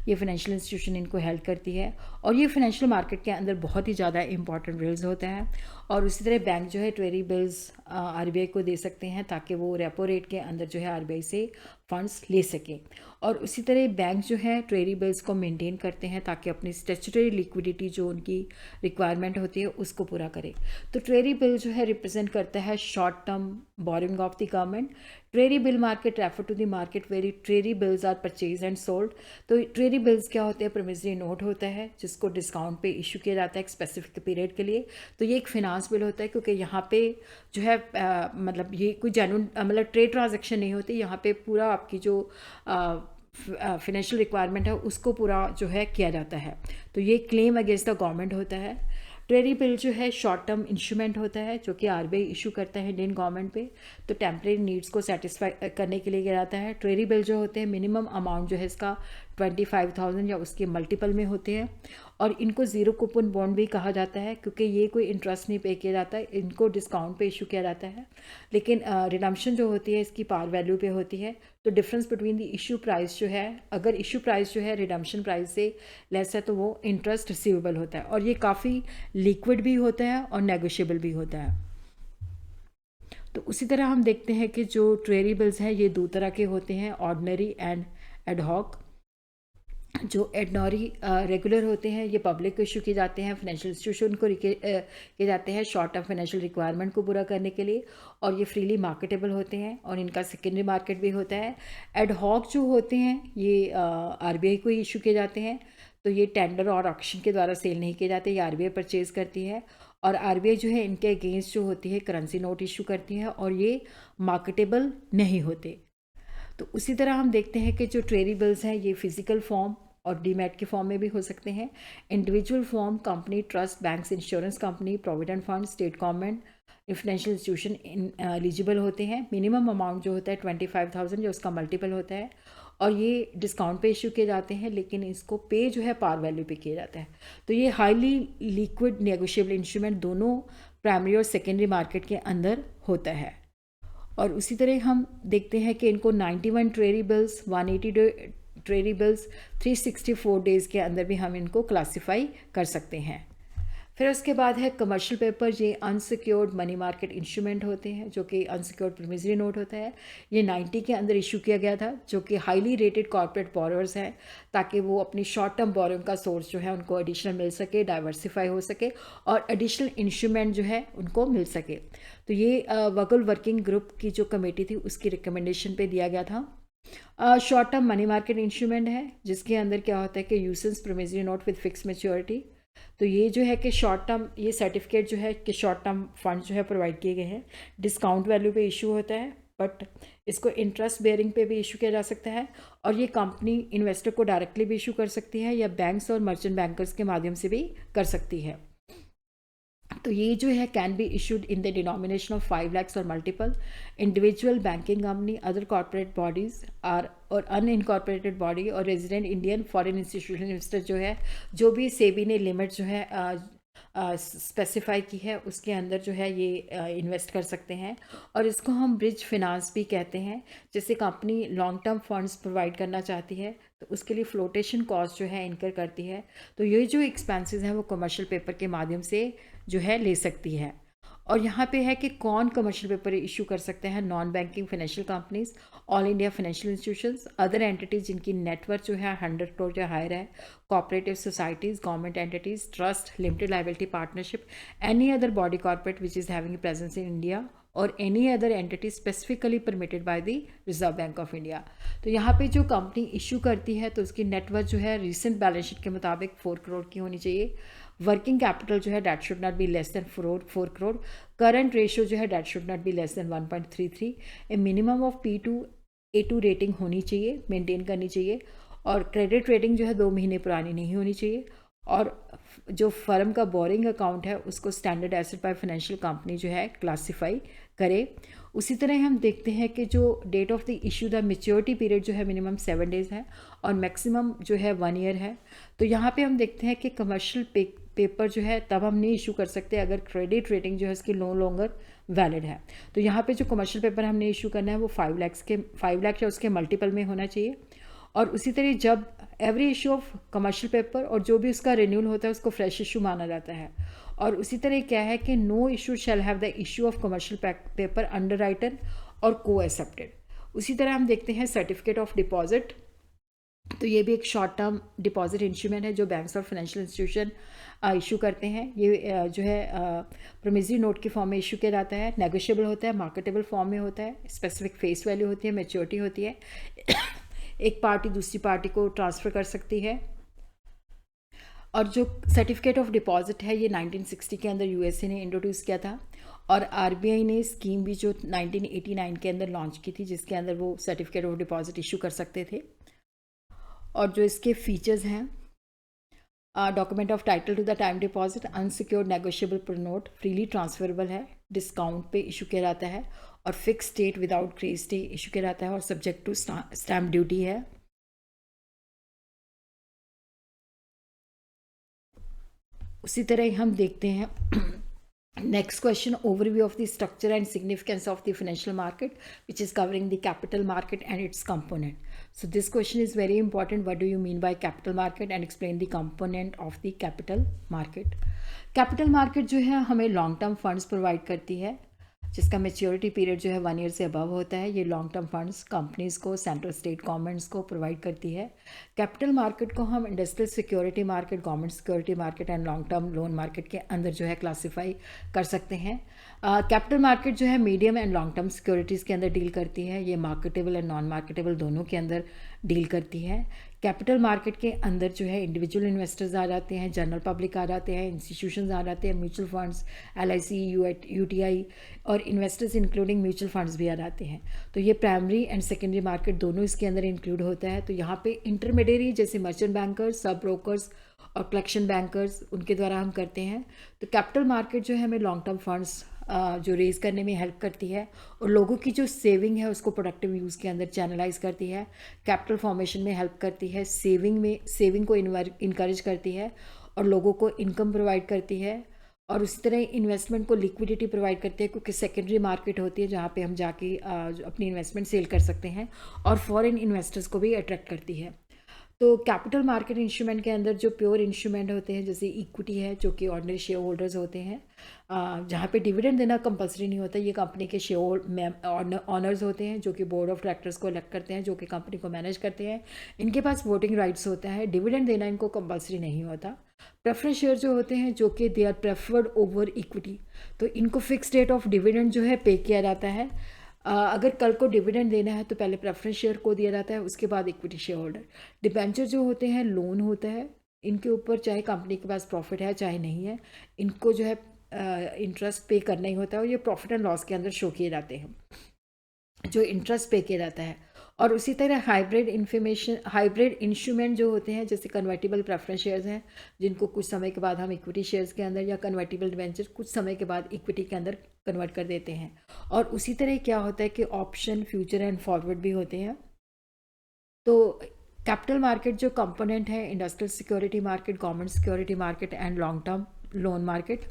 ये फाइनेंशियल इंस्टीट्यूशन इनको हेल्प करती है और ये फाइनेंशियल मार्केट के अंदर बहुत ही ज़्यादा इंपॉर्टेंट रोल्स होता है। और उसी तरह बैंक जो है ट्रेजरी बिल्स आरबीआई को दे सकते हैं ताकि वो रेपो रेट के अंदर जो है आरबीआई से फंड्स ले सकें। और उसी तरह बैंक जो है ट्रेजरी बिल्स को मेंटेन करते हैं ताकि अपनी स्टैट्यूटरी लिक्विडिटी जो उनकी रिक्वायरमेंट होती है उसको पूरा करें। तो ट्रेजरी बिल जो है रिप्रेजेंट करता है short term borrowing of the government. Treasury bill market refer to the market where treasury bills are purchase and sold. तो ट्रेजरी बिल्स क्या होते हैं? प्रोमिसरी नोट होता है जिसको डिस्काउंट पे इशू किया जाता है एक स्पेसिफिक पीरियड के लिए। तो ये एक फिनांस बिल होता है क्योंकि यहाँ पे जो है मतलब ये कोई जेन्युइन मतलब ट्रेड ट्रांजेक्शन नहीं होती। यहाँ पे पूरा आपकी जो फाइनेंशियल रिक्वायरमेंट है उसको पूरा जो है किया जाता है। तो ये क्लेम अगेंस्ट द गवर्नमेंट होता है। ट्रेजरी बिल जो है शॉर्ट टर्म इंस्ट्रूमेंट होता है जो कि आरबीआई इशू करता है इंडियन गवर्नमेंट पे, तो टेम्परेरी नीड्स को सेटिस्फाई करने के लिए किया जाता है। ट्रेजरी बिल जो होते हैं मिनिमम अमाउंट जो है इसका 25,000 या उसके मल्टीपल में होते हैं और इनको ज़ीरो कूपन बॉन्ड भी कहा जाता है क्योंकि ये कोई इंटरेस्ट नहीं पे किया जाता है, इनको डिस्काउंट पे इशू किया जाता है। लेकिन रिडम्पशन जो होती है इसकी पार वैल्यू पे होती है। तो difference between the issue price जो है, अगर इशू प्राइस जो है रिडम्पशन प्राइस से लेस है तो वो इंटरेस्ट रिसीवेबल होता है और ये काफ़ी लिक्विड भी होता है और नेगोशिएबल भी होता है। तो उसी तरह हम देखते हैं कि जो ट्रेजरी बिल्स हैं ये दो तरह के होते हैं, ऑर्डिनरी एंड एडहॉक। जो एडनॉरी रेगुलर होते हैं ये पब्लिक को इशू किए जाते हैं, फाइनेंशियल इंस्टीट्यूशन को किए जाते हैं शॉर्ट टर्म फाइनेंशियल रिक्वायरमेंट को पूरा करने के लिए और ये फ्रीली मार्केटेबल होते हैं और इनका सेकेंडरी मार्केट भी होता है। एडहॉक जो होते हैं ये आरबीआई को ही इशू किए जाते हैं। तो ये टेंडर और ऑक्शन के द्वारा सेल नहीं किए जाते, ये आरबीआई परचेज करती है और आरबीआई जो है इनके अगेंस्ट जो होती है करेंसी नोट इशू करती है और ये मार्केटेबल नहीं होते। तो उसी तरह हम देखते हैं कि जो ट्रेजरी बिल्स हैं ये फिजिकल फॉर्म और डीमैट के फॉर्म में भी हो सकते हैं। Individual form company, trust, banks, insurance company, provident fund, state government, financial institution eligible होते हैं। मिनिमम अमाउंट जो होता है 25,000 जो उसका मल्टीपल होता है और ये डिस्काउंट पे इशू किए जाते हैं लेकिन इसको पे जो है पार वैल्यू पे किया जाता है। तो ये हाईली लिक्विड नेगोशिएबल इंस्ट्रूमेंट दोनों प्राइमरी और सेकेंडरी मार्केट के अंदर होता है। और उसी तरह हम देखते हैं कि इनको 91 treasury bills, 180 treasury bills, 364 days के अंदर भी हम इनको क्लासिफाई कर सकते हैं। फिर उसके बाद है कमर्शियल पेपर। ये अनसिक्योर्ड मनी मार्केट इंस्ट्रूमेंट होते हैं जो कि अनसिक्योर्ड प्रोमिसरी नोट होता है। ये 90 के अंदर इशू किया गया था जो कि हाईली रेटेड कॉर्पोरेट बोरोअर्स हैं ताकि वो अपनी शॉर्ट टर्म बोरोइंग का सोर्स जो है उनको एडिशनल मिल सके, डाइवर्सिफाई हो सके और एडिशनल इंस्ट्रूमेंट जो है उनको मिल सके। तो ये वगल वर्किंग ग्रुप की जो कमेटी थी उसकी रिकमेंडेशन पे दिया गया था। Short term money market instrument है जिसके अंदर क्या होता है कि usance promissory note with fix maturity. तो ये जो है कि शॉर्ट टर्म ये सर्टिफिकेट जो है कि शॉर्ट टर्म फंड जो है प्रोवाइड किए गए हैं, डिस्काउंट वैल्यू पे इशू होता है बट इसको इंटरेस्ट बेयरिंग पे भी इशू किया जा सकता है और ये कंपनी इन्वेस्टर को डायरेक्टली भी इशू कर सकती है या बैंक्स और मर्चेंट बैंकर्स के माध्यम से भी कर सकती है। तो ये जो है can be issued in the denomination of 5 lakhs और multiple. Individual banking company, other corporate bodies or और अनइनकॉर्पोरेटेड बॉडी और resident Indian foreign institutional investor जो है, जो भी सेबी ने लिमिट जो है स्पेसिफाई की है उसके अंदर जो है ये इन्वेस्ट कर सकते हैं और इसको हम ब्रिज फिनांस भी कहते हैं। जैसे company long term funds provide करना चाहती है तो उसके लिए फ्लोटेशन कॉस्ट जो है इनकर करती है। तो ये जो एक्सपेंसेस हैं वो कमर्शियल पेपर के माध्यम से जो है ले सकती है। और यहाँ पे है कि कौन कमर्शियल पेपर इशू कर सकते हैं? Non banking financial companies, all India financial institutions, other entities जिनकी नेटवर्थ जो है 100 करोड़ या हायर है, cooperative societies, government entities, trust, limited liability partnership, any other body corporate which is having presence in India और any other entity specifically permitted by the Reserve Bank of India. तो यहाँ पे जो company issue करती है तो उसकी net worth जो है रिसेंट बैलेंस शीट के मुताबिक 4 करोड़ की होनी चाहिए। वर्किंग कैपिटल जो है that should not be less than 4 crore. Current ratio जो है that should not be less than 1.33। A minimum of P2 A2 rating होनी चाहिए, मेंटेन करनी चाहिए और क्रेडिट रेटिंग जो है 2 महीने पुरानी नहीं होनी चाहिए और जो फर्म का बोरिंग अकाउंट है उसको standard asset by financial company जो है क्लासीफाई करे। उसी तरह हम देखते हैं कि जो date of the issue the maturity period जो है मिनिमम 7 डेज़ है और मैक्सिमम जो है 1 ईयर है। तो यहाँ पे हम देखते हैं कि कमर्शियल पेपर जो है तब हम नहीं इशू कर सकते अगर क्रेडिट रेटिंग जो है उसकी नो लॉन्गर वैलिड है। तो यहाँ पे जो कमर्शियल पेपर हमने इशू करना है वो 5 लाख या उसके मल्टीपल में होना चाहिए। और उसी तरह जब every issue of commercial paper और जो भी उसका रिन्यूअल होता है उसको फ्रेश इशू माना जाता है। और उसी तरह क्या है कि no issue shall have the issue of commercial paper underwritten और को एक्सेप्टेड। उसी तरह हम देखते हैं सर्टिफिकेट ऑफ डिपॉजिट। तो ये भी एक शॉर्ट टर्म डिपॉजिट इंस्ट्रूमेंट है जो बैंक्स और फाइनेंशियल इंस्टीट्यूशन इशू करते हैं। ये जो है प्रोमिसरी नोट के फॉर्म में इशू किया जाता है, नेगोशिएबल होता है, मार्केटेबल फॉर्म में होता है, स्पेसिफिक फेस वैल्यू होती है, मैच्योरिटी होती है, एक पार्टी दूसरी पार्टी को ट्रांसफ़र कर सकती है। और जो सर्टिफिकेट ऑफ डिपॉजिट है ये 1960 के अंदर यूएसए ने इंट्रोड्यूस किया था और आरबीआई ने स्कीम भी जो 1989 के अंदर लॉन्च की थी जिसके अंदर वो सर्टिफिकेट ऑफ डिपॉजिट इशू कर सकते थे। और जो इसके फीचर्स हैं, document of title to the time deposit, unsecured negotiable पर नोट, फ्रीली ट्रांसफरेबल है, डिस्काउंट पे इशू किया जाता है और fix date without grace day issue किया जाता है और सब्जेक्ट टू स्टैम्प ड्यूटी है। उसी तरह हम देखते हैं next question, overview of the structure and significance of the financial market which is covering the capital market and it's component. So this question is very important. What do you mean by capital market and explain the component of the capital market. Capital market जो है हमें long term funds provide करती है जिसका maturity period जो है 1 year से above होता है। ये लॉन्ग टर्म फंड्स कंपनीज़ को, सेंट्रल स्टेट गवर्नमेंट्स को प्रोवाइड करती है। कैपिटल मार्केट को हम industrial security market, government security market and long term loan market के अंदर जो है क्लासीफाई कर सकते हैं। कैपिटल मार्केट जो है medium and long term securities के अंदर डील करती है। ये मार्केटेबल एंड नॉन मार्केटेबल दोनों के अंदर डील करती है। कैपिटल मार्केट के अंदर जो है इंडिविजुअल इन्वेस्टर्स आ जाते हैं, जनरल पब्लिक आ जाते हैं, इंस्टीट्यूशंस आ जाते हैं, म्यूचुअल फंड्स, LIC, UTI और इन्वेस्टर्स इंक्लूडिंग म्यूचुअल फंड्स भी आ जाते हैं। तो ये प्राइमरी एंड सेकेंडरी मार्केट दोनों इसके अंदर इंक्लूड होता है। तो यहाँ पे इंटरमीडियरी जैसे मर्चेंट बैंकर्स, सब ब्रोकर्स और कलेक्शन बैंकर्स उनके द्वारा हम करते हैं। तो कैपिटल मार्केट जो है हमें लॉन्ग टर्म फंड्स जो रेज़ करने में हेल्प करती है और लोगों की जो सेविंग है उसको प्रोडक्टिव यूज़ के अंदर चैनलाइज करती है, कैपिटल फॉर्मेशन में हेल्प करती है, सेविंग को इनकरेज करती है और लोगों को इनकम प्रोवाइड करती है और उसी तरह इन्वेस्टमेंट को लिक्विडिटी प्रोवाइड करती है क्योंकि सेकेंडरी मार्केट होती है जहाँ पे हम जाके अपनी इन्वेस्टमेंट सेल कर सकते हैं और फॉरेन इन्वेस्टर्स को भी अट्रैक्ट करती है। तो कैपिटल मार्केट इंस्ट्रूमेंट के अंदर जो प्योर इंस्ट्रूमेंट होते हैं जैसे इक्विटी है जो कि ऑर्डिनरी शेयर होल्डर्स होते हैं, जहाँ पे डिविडेंड देना कंपलसरी नहीं होता। ये कंपनी के शेयर ऑनर्स होते हैं जो कि बोर्ड ऑफ डायरेक्टर्स को इलेक्ट करते हैं, जो कि कंपनी को मैनेज करते हैं। इनके पास वोटिंग राइट्स होता है, डिविडेंड देना इनको कंपलसरी नहीं होता। प्रेफरेंस शेयर जो होते हैं जो कि they are preferred over equity, तो इनको फिक्स डेट ऑफ डिविडेंड जो है पे किया जाता है। अगर कल को डिविडेंड देना है तो पहले प्रेफरेंस शेयर को दिया जाता है, उसके बाद इक्विटी शेयर होल्डर। डिबेंचर जो होते हैं लोन होता है, इनके ऊपर चाहे कंपनी के पास प्रॉफिट है चाहे नहीं है, इनको जो है इंटरेस्ट पे करना ही होता है और ये प्रॉफिट एंड लॉस के अंदर शो किए जाते हैं जो इंटरेस्ट पे किया जाता है। और उसी तरह हाइब्रिड इंस्ट्रूमेंट जो होते हैं जैसे कन्वर्टिबल प्रेफरेंस शेयर्स हैं जिनको कुछ समय के बाद हम इक्विटी शेयर्स के अंदर या कन्वर्टिबल डिबेंचर कुछ समय के बाद इक्विटी के अंदर कन्वर्ट कर देते हैं। और उसी तरह क्या होता है कि ऑप्शन, फ्यूचर एंड फॉरवर्ड भी होते हैं। तो कैपिटल मार्केट जो कंपोनेंट है industrial security market, government security market and long term loan market.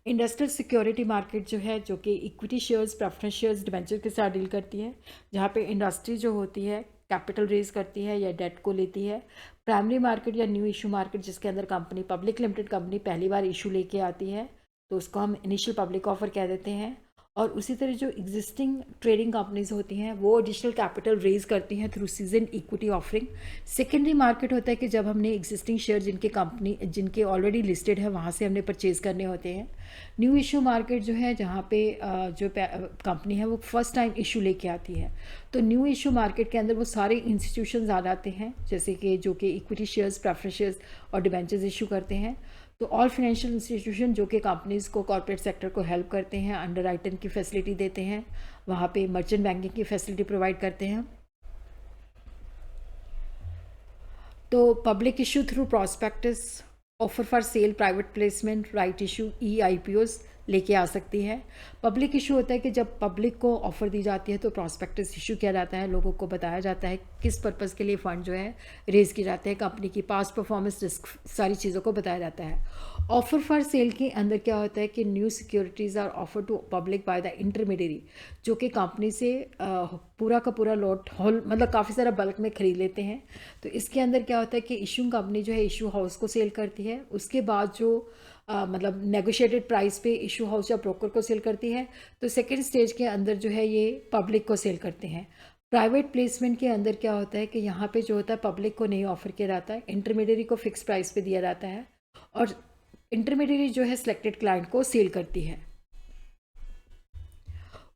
Industrial security market जो है जो कि equity shares, preference shares, debenture के साथ डील करती है, जहाँ पे इंडस्ट्री जो होती है कैपिटल रेज करती है या डेट को लेती है। प्राइमरी मार्केट या न्यू इशू मार्केट जिसके अंदर कंपनी, पब्लिक लिमिटेड कंपनी पहली बार इशू लेके आती है तो उसको हम इनिशियल पब्लिक ऑफर कह देते हैं। और उसी तरह जो एग्जिस्टिंग ट्रेडिंग कंपनीज होती हैं वो एडिशनल कैपिटल रेज करती हैं through season equity offering. Secondary market होता है कि जब हमने एग्जिस्टिंग शेयर जिनके ऑलरेडी लिस्टेड है वहाँ से हमने परचेज करने होते हैं। न्यू इशू मार्केट जो है जहाँ पे जो कंपनी है वो फर्स्ट टाइम इशू लेके आती है। तो न्यू इशू मार्केट के अंदर वो सारे इंस्टीट्यूशंस आ जाते हैं जैसे कि जो कि इक्विटी शेयर्स, प्रेफरेंस शेयर्स और डिबेंचर्स इशू करते हैं। तो ऑल फाइनेंशियल इंस्टीट्यूशन जो कि कंपनीज़ को, कॉर्पोरेट सेक्टर को हेल्प करते हैं, अंडर राइटिंग की फैसिलिटी देते हैं, वहाँ पे मर्चेंट बैंकिंग की फैसिलिटी प्रोवाइड करते हैं। तो public issue through prospectus, offer for sale, private placement, right issue, IPOs, लेके आ सकती है। पब्लिक इशू होता है कि जब पब्लिक को ऑफ़र दी जाती है तो प्रॉस्पेक्टस इशू किया जाता है, लोगों को बताया जाता है किस पर्पज़ के लिए फ़ंड जो है रेज़ किए जाते हैं, कंपनी की पास्ट परफॉर्मेंस, रिस्क, सारी चीज़ों को बताया जाता है। ऑफ़र फॉर सेल के अंदर क्या होता है कि new securities are offer to public by the intermediary, जो कि कंपनी से पूरा का पूरा लॉट होल मतलब काफ़ी सारा बल्क में ख़रीद लेते हैं। तो इसके अंदर क्या होता है कि इशू कंपनी जो है इशू हाउस को सेल करती है, उसके बाद जो मतलब नेगोशिएटेड प्राइस पे इशू हाउस या ब्रोकर को सेल करती है। तो सेकेंड स्टेज के अंदर जो है ये पब्लिक को सेल करते हैं। प्राइवेट प्लेसमेंट के अंदर क्या होता है कि यहाँ पे जो होता है पब्लिक को नहीं ऑफर किया जाता है, इंटरमीडियरी को फिक्स प्राइस पे दिया जाता है और इंटरमीडियरी जो है सिलेक्टेड क्लाइंट को सेल करती है।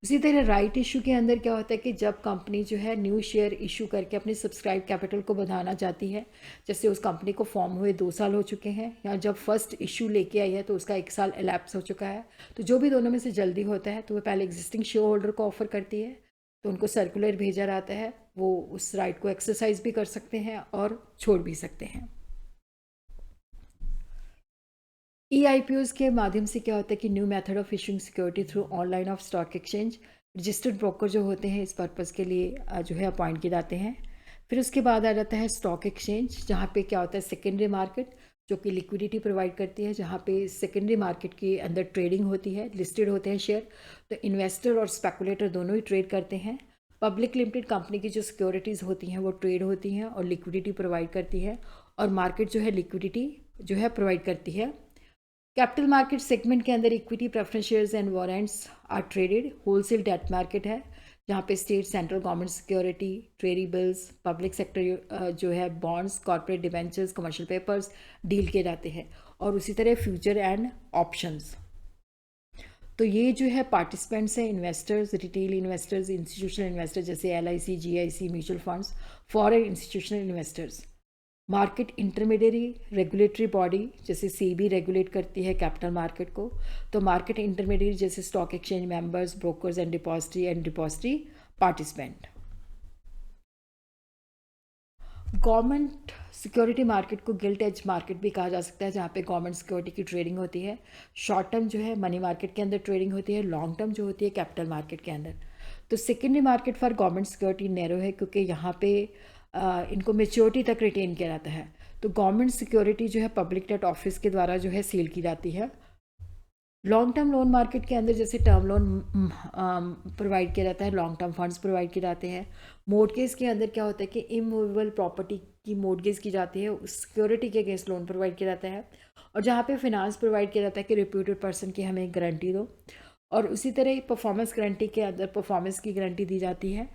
उसी तरह राइट इशू के अंदर क्या होता है कि जब कंपनी जो है न्यू शेयर इशू करके अपनी सब्सक्राइब कैपिटल को बढ़ाना चाहती है, जैसे उस कंपनी को फॉर्म हुए 2 साल हो चुके हैं या जब फर्स्ट इशू लेके आई है तो उसका 1 साल एलैप्स हो चुका है, तो जो भी दोनों में से जल्दी होता है तो वो पहले एग्जिस्टिंग शेयर होल्डर को ऑफर करती है, तो उनको सर्कुलर भेजा जाता है, वो उस राइट को एक्सरसाइज भी कर सकते हैं और छोड़ भी सकते हैं। EIPOs के माध्यम से क्या होता है कि new method of issuing security through online off stock exchange, registered broker जो होते हैं इस पर्पज़ के लिए जो है अपॉइंट किए जाते हैं। फिर उसके बाद आ जाता है स्टॉक एक्सचेंज, जहाँ पे क्या होता है सेकेंडरी मार्केट, जो कि लिक्विडिटी प्रोवाइड करती है, जहाँ पे सेकेंडरी मार्केट के अंदर ट्रेडिंग होती है, लिस्टेड होते हैं शेयर, तो इन्वेस्टर और स्पेकुलेटर दोनों ही ट्रेड करते हैं। पब्लिक लिमिटेड कंपनी की जो सिक्योरिटीज़ होती हैं वो ट्रेड होती हैं और लिक्विडिटी प्रोवाइड करती है, और मार्केट जो है लिक्विडिटी जो है प्रोवाइड करती है। कैपिटल मार्केट सेगमेंट के अंदर equity, preference shares and warrants are traded. Wholesale debt market है, जहाँ पे state central government security, treasury bills, public sector जो है bonds, corporate debentures, commercial papers deal किए जाते हैं, और उसी तरह फ्यूचर एंड ऑप्शंस। तो ये जो है पार्टिसिपेंट्स हैं, investors, retail investors, institutional investors जैसे LIC, GIC, mutual funds, foreign institutional investors. Market intermediary, regulatory body जैसे SEBI रेगुलेट करती है कैपिटल मार्केट को, तो मार्केट इंटरमीडियरी जैसे stock exchange members, brokers and depository participant. Government security market को guilt as market भी कहा जा सकता है, जहाँ पे गवर्नमेंट सिक्योरिटी की ट्रेडिंग होती है। शॉर्ट टर्म जो है मनी मार्केट के अंदर ट्रेडिंग होती है, लॉन्ग टर्म जो होती है कैपिटल मार्केट के अंदर। तो secondary market for government security narrow है, क्योंकि यहाँ पे इनको मेच्योरिटी तक रिटेन किया जाता है। तो गवर्नमेंट सिक्योरिटी जो है पब्लिक डेट ऑफिस के द्वारा जो है सेल की जाती है। लॉन्ग टर्म लोन मार्केट के अंदर जैसे टर्म लोन प्रोवाइड किया जाता है, लॉन्ग टर्म फंड्स प्रोवाइड किए जाते हैं। मोर्टगेज के अंदर क्या होता है कि इमूवेबल प्रॉपर्टी की मोर्टगेज की जाती है, उस सिक्योरिटी के अगेंस्ट लोन प्रोवाइड किया जाता है। और जहाँ पे फिनांस प्रोवाइड किया जाता है कि रिप्यूटेड पर्सन की हमें गारंटी दो, और उसी तरह परफॉर्मेंस गारंटी के अंदर परफॉर्मेंस की गारंटी दी जाती है।